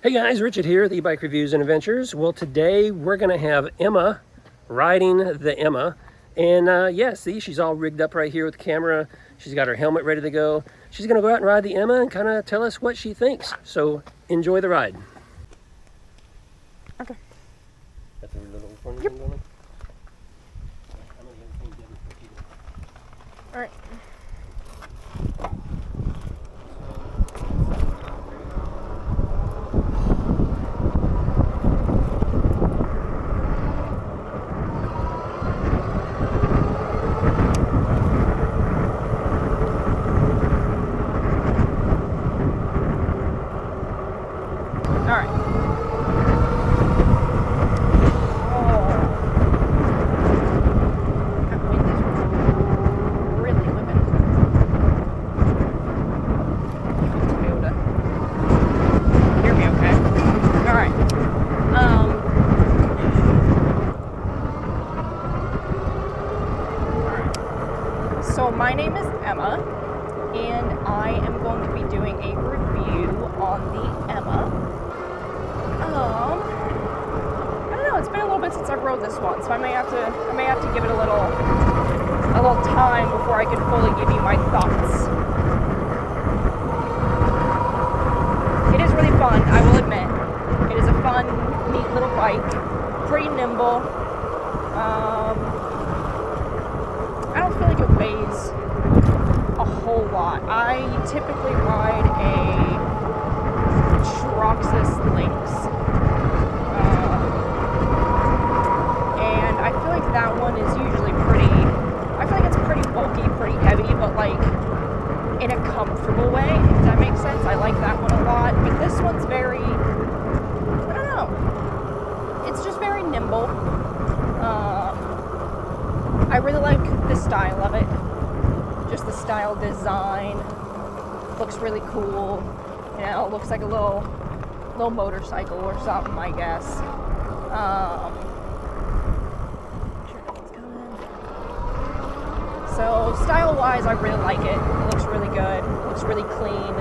Hey guys, Richard here, the E-Bike Reviews and Adventures. Well, today we're going to have Emma riding the Emma. And yeah, see, she's all rigged up right here with the camera. She's got her helmet ready to go. She's going to go out and ride the Emma and kind of tell us what she thinks. So enjoy the ride. Okay. That's a little one. Yep. All right. All right. Oh. That wind is really limited. To be able to hear me okay. All right. So my name is Emma, and I am going to be doing a review on the Emma. I don't know, it's been a little bit since I've rode this one, so I may have to give it a little time before I can fully give you my thoughts. It is really fun, I will admit. It is a fun, neat little bike, pretty nimble. I don't feel like it weighs a whole lot. I typically ride a Troxus Lynx. And I feel like that one is usually I feel like it's pretty bulky, pretty heavy, but like in a comfortable way, if that makes sense. I like that one a lot, but this one's very, I don't know, it's just very nimble. I really like the style of it, just the style design, looks really cool, you know, it looks like a little motorcycle or something, I guess. Sure nothing's coming. So style-wise, I really like it. It looks really good. It looks really clean.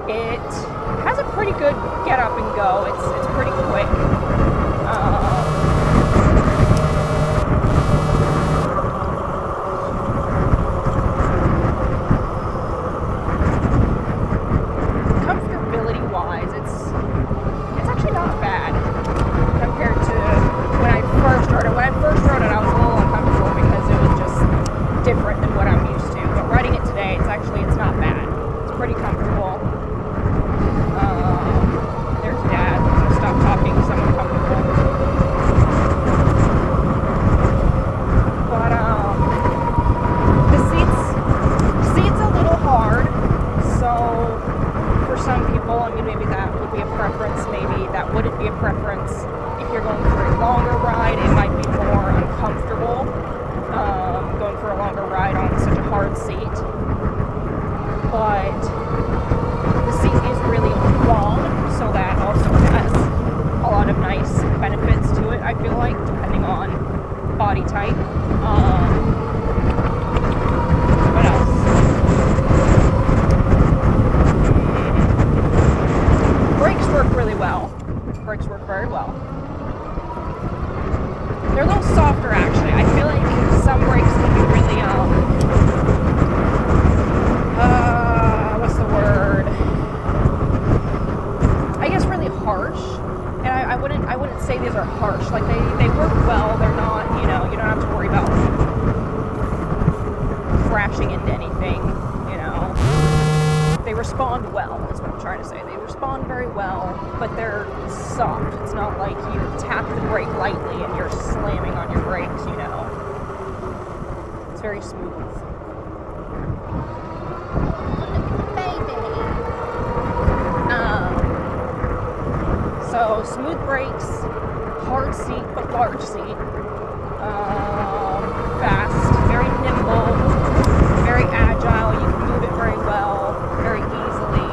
It has a pretty good get up and go. It's pretty quick. Comfortability-wise, it's actually not bad compared to when I first rode it. When I first rode it, I was a little uncomfortable because it was just different than what I'm used to. But riding it today, it's not bad. It's pretty comfortable. There's Dad. I'm gonna stop talking because I'm uncomfortable. But the seat's a little hard. So for some people, I mean, maybe that would be a preference. Maybe that wouldn't be a preference. If you're going for a longer ride, it might be more uncomfortable. Going for a longer ride on such a hard seat. But the seat is really long, so that also has a lot of nice benefits to it, I feel like, depending on body type. What else? Brakes work really well. Brakes work very well. They're a little softer, actually. I feel like some brakes can be really, what's the word? I guess really harsh. And I wouldn't say these are harsh. Like they work well. They're not, you know, you don't have to worry about crashing into anything, you know. They respond well, is what I'm trying to say. They respond very well, but they're soft. It's not like you tap the brake lightly and you're slamming on your brakes, you know. It's very smooth. So smooth brakes, hard seat but large seat, fast, very nimble, very agile. You can move it very well, very easily,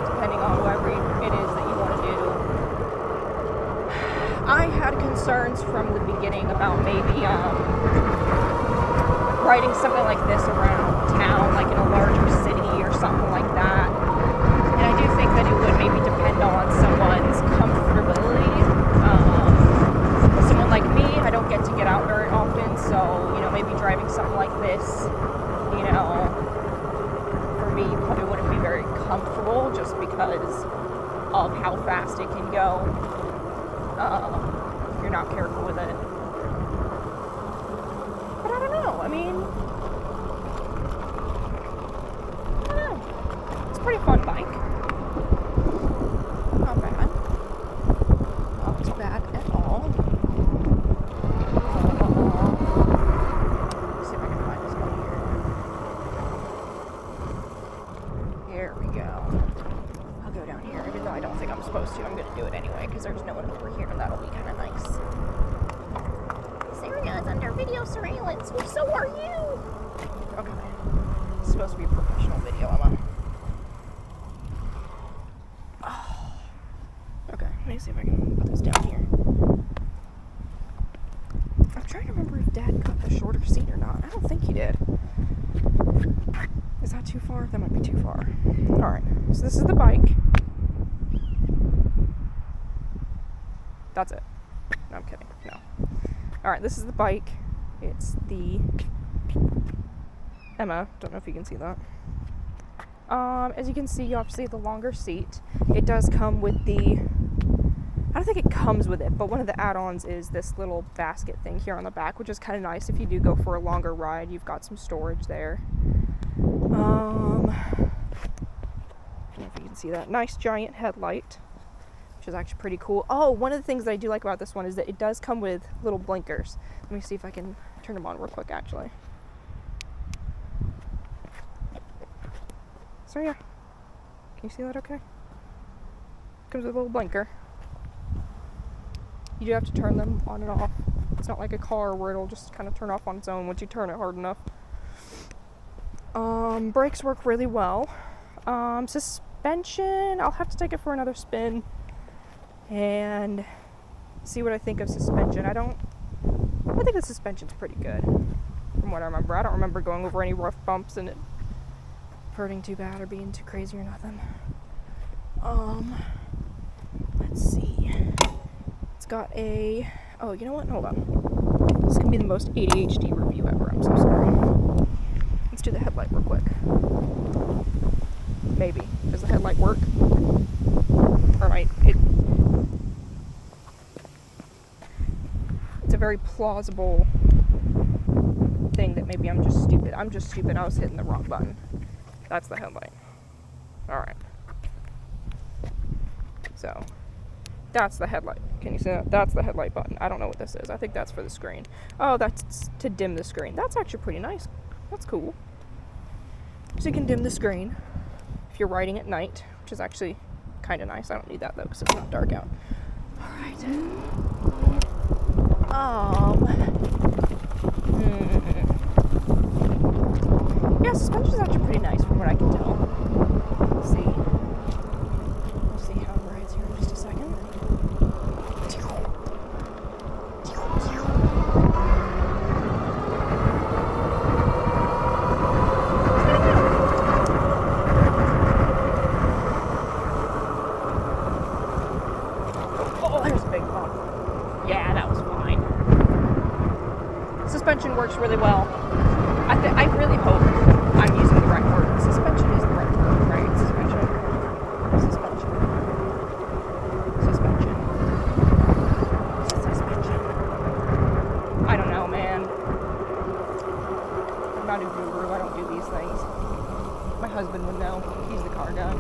depending on whatever it is that you want to do. I had concerns from the beginning about maybe riding something like this around town, like in a larger city or something like that. And I do think unusual just because of how fast it can go if you're not careful with it. But I don't know. I mean, I don't know. It's a pretty fun bike. Not bad. Not bad at all. Let's see if I can find this one here. Here we go. I'll go down here, even though I don't think I'm supposed to. I'm going to do it anyway because there's no one over here, and that'll be kind of nice. Sarah is under video surveillance. Well, so are you. Okay. It's supposed to be a professional video, Emma. Oh. Okay, let me see if I can put this down here. I'm trying to remember if Dad got the shorter seat or not. I don't think he did. Is that too far? That might be too far. Alright, so this is the bike. That's it. No, I'm kidding. No. Alright, this is the bike. It's the Emma. Don't know if you can see that. As you can see, obviously the longer seat. It does come with the... I don't think it comes with it, but one of the add-ons is this little basket thing here on the back, which is kind of nice if you do go for a longer ride. You've got some storage there. I don't know if you can see that. Nice giant headlight, which is actually pretty cool. Oh, one of the things that I do like about this one is that it does come with little blinkers. Let me see if I can turn them on real quick, actually. So yeah, can you see that okay? Comes with a little blinker. You do have to turn them on and off. It's not like a car where it'll just kind of turn off on its own once you turn it hard enough. Brakes work really well. Suspension, I'll have to take it for another spin and see what I think of suspension. I think the suspension's pretty good from what I remember. I don't remember going over any rough bumps and it hurting too bad or being too crazy or nothing. Let's see. It's got a... Oh, you know what? Hold on. This can be the most ADHD review ever. I'm so sorry. Let's do the headlight real quick. Maybe. Does the headlight work? Or might it... It's a very plausible thing that maybe I'm just stupid. I'm just stupid. I was hitting the wrong button. That's the headlight. Alright. So, that's the headlight. Can you see that? That's the headlight button. I don't know what this is. I think that's for the screen. Oh, that's to dim the screen. That's actually pretty nice. That's cool. So you can dim the screen if you're riding at night, which is actually kind of nice. I don't need that though because it's not dark out. Alright. Yeah, suspension is actually pretty nice from what I can tell. Let's see. We'll see how it rides here in just a second. Oh, there's a big bump. Yeah, that was fine. Suspension works really well. I really hope I'm using the right word. Suspension is the right word, right? Suspension. Suspension. Suspension. Suspension. I don't know, man. I'm not a guru. I don't do these things. My husband would know. He's the car guy.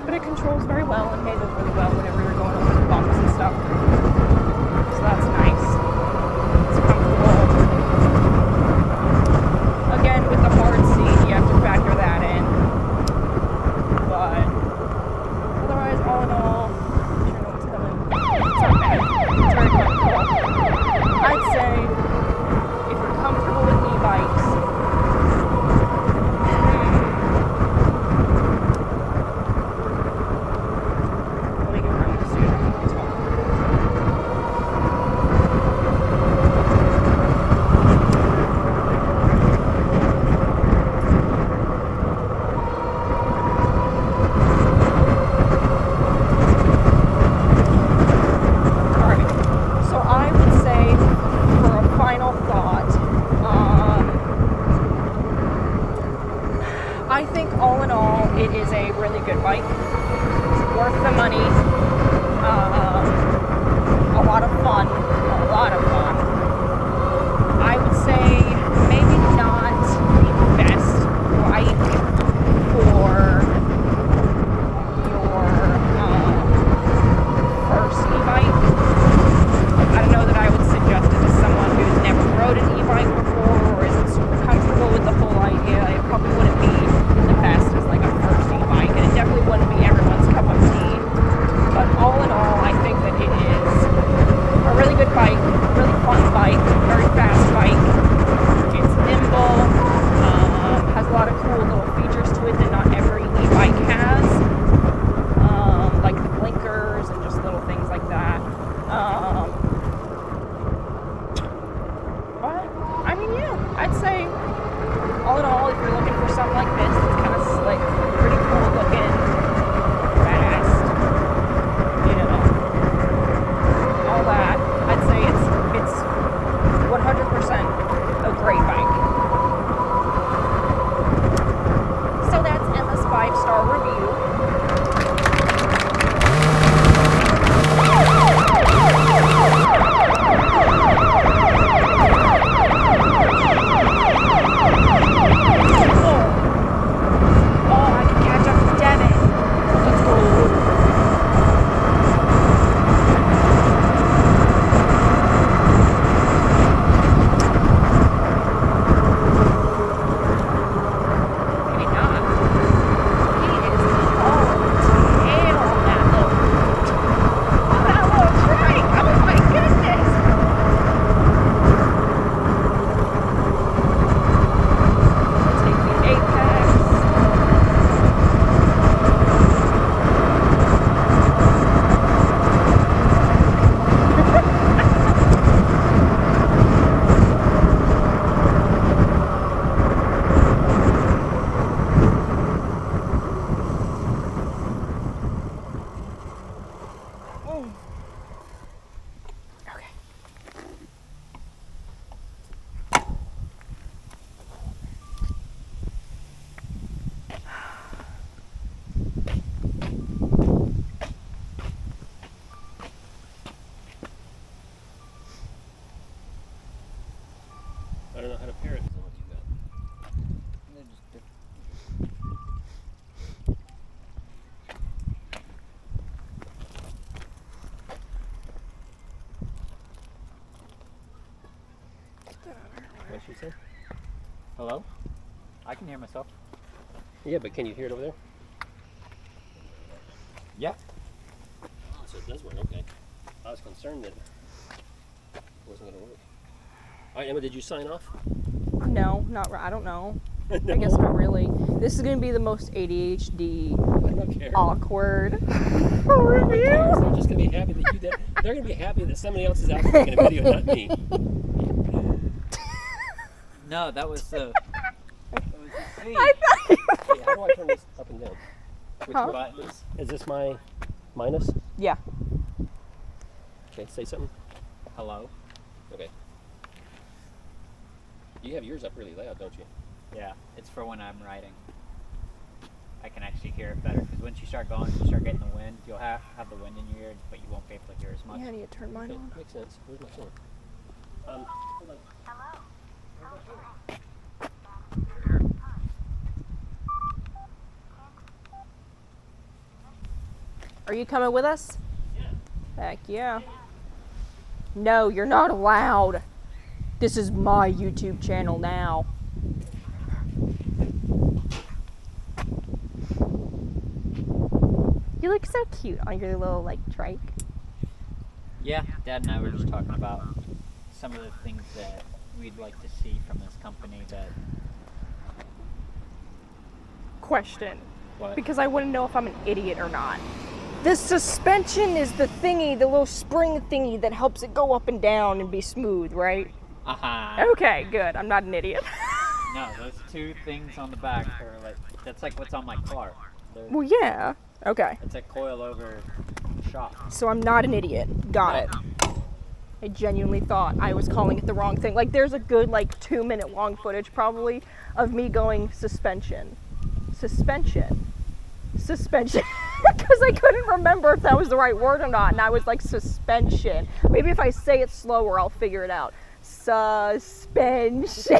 But it controls very well and handles really well whenever you're going over the bumps and stuff. So that's nice. Again, with the hard seat, you have to factor that in. But otherwise, all in all, I'm sure no one's coming. It's not bad. It's very comfortable. I'd say if you're comfortable with e-bikes, let me get around the studio. I think all in all, it is a really good bike. It's worth the money. A lot of fun. A lot of fun. I would say maybe not the best bike for your first e-bike. I don't know that I would suggest it to someone who's never rode an e-bike before or isn't super comfortable with the whole idea. It probably wouldn't be the best as like a first e-bike, and it definitely wouldn't be everyone's cup of tea. But all in all, I think that it is a really good bike, really fun bike, very fast bike. It's nimble, has a lot of cool little features to it that not every e-bike has, like the blinkers and just little things like that. But, I mean, yeah, I'd say, all in all, if you're looking for something like this, it's kind of slick, pretty cool looking, fast, you know, all that, I'd say it's 100% a great bike. So that's Emma's 5-star review. I don't know how to pair it with what you got. What she said? Hello? I can hear myself. Yeah, but can you hear it over there? Yeah. Oh, so it does work. Okay. I was concerned that it wasn't going to work. All right, Emma, did you sign off? No, I don't know. I guess not really. This is going to be the most ADHD, I don't care. awkward They're review. just going to be happy that you did. They're going to be happy that somebody else is out there making a video, not me. No, that was the. That was the C. I thought Hey, how do I turn this up and down? Which Huh? Buttons. Is this my minus? Yeah. Okay, say something. Hello? Okay. You have yours up really loud, don't you? Yeah, it's for when I'm riding. I can actually hear it better because once you start going, you start getting the wind. You'll have the wind in your ear, but you won't be able to hear as much. Yeah, I need to turn mine Okay, on. makes sense. Where's my phone? Hold on. Are you coming with us? Yeah. Heck yeah. No, you're not allowed. This is my YouTube channel now. You look so cute on your little like trike. Yeah, Dad and I were just talking about some of the things that we'd like to see from this company that. Question. What? Because I wouldn't know if I'm an idiot or not. The suspension is the thingy, the little spring thingy that helps it go up and down and be smooth, right? Aha! Okay, good. I'm not an idiot. No, those two things on the back are like. That's like what's on my car. Well, yeah. Okay. It's a coilover shock. So I'm not an idiot. Got it. I genuinely thought I was calling it the wrong thing. Like, there's a good, like, 2-minute long footage, probably, of me going suspension. suspension. Suspension. Because I couldn't remember if that was the right word or not. And I was like, suspension. Maybe if I say it slower, I'll figure it out. Suspension.